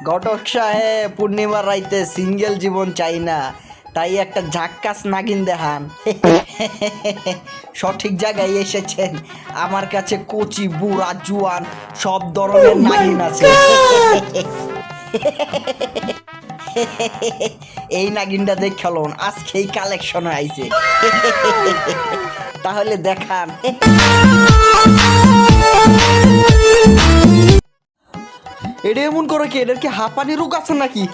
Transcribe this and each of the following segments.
ঘটক সাহেব, পূর্ণিমার রাইতে সিঙ্গেল জীবন চাই না, তাই একটা ঝাক্কাস নাগিন দেখান। সঠিক জায়গায় এসেছেন, আমার কাছে কচি বুড়া জুয়ান সব ধরনের নাগিন আছে। এই নাগিনটা দেখলন আজকেই কালেকশনে আইছে। তাহলে দেখান। এটা এমন করে কি, এটার কি হাঁপানি রোগ আছে নাকি?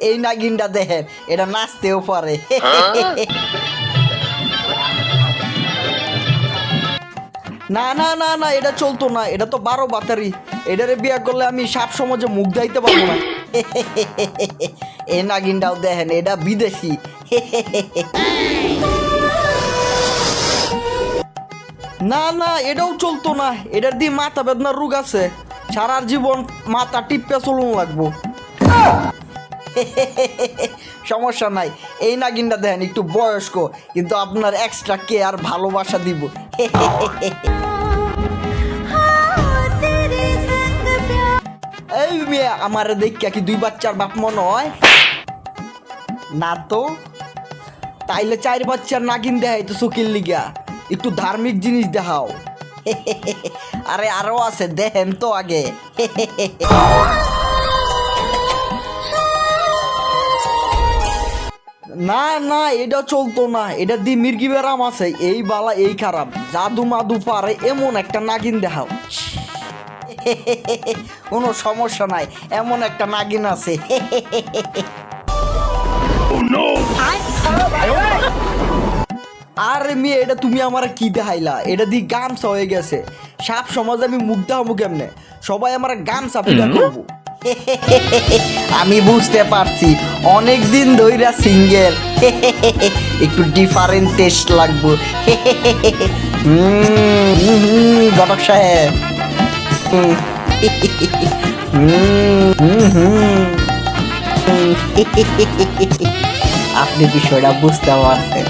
এই নাগিনটা দেখেন, এটা নাচতেও পারে। না না না না, এটা চলতো না, এটা তো 12 বাতারি। এটারে বিয়া করলে আমি সাপ সমাজে মুখ দাইতে পারবো না। এই নাগিনটাও দেখেন, এটা বিদেশি। না না, এটাও চলতো না, এটার দিয়ে মাথা বেদনার রোগ আছে, সারা জীবন মাথা টিপে চলুন লাগবো। সমস্যা নাই, এই নাগিনটা দেখেন একটু বয়স্ক, কিন্তু আপনার এক্সট্রা কেয়ার ভালোবাসা দিব। এই মেয়ে, আমার দেখা কি 2 বাচ্চার বাপ মনে হয়? না তো, তাইলে 4 বাচ্চার নাগিন দেখাই তো চোখের লিগা, একটু ধার্মিক জিনিস দেখাও। আরে আরো আছে, দেখেন তো আগে। না না, এটা চলতো না, এটা দিয়ে মির্গি বেরাম আছে, এই বালা এই খারাপ, জাদু মাদু পারে এমন একটা নাগিন দেখাও। কোনো সমস্যা নাই, এমন একটা নাগিন আছে। আরে মেয়ে, এটা তুমি আমার কি দেখাইলা? এটা দিয়ে গামছা হয়ে গেছে, সাপ সমাজ আমি মুখ দেখাবো কেমনে? সবাই আমার গামছা পূজা করবো। আমি বুঝতে পারছি, অনেক দিন ধইরা সিঙ্গেল, একটু ডিফারেন্ট টেস্ট লাগবো। ঘটক সাহেব, আপনি বিষয়টা বুঝতে পারছেন।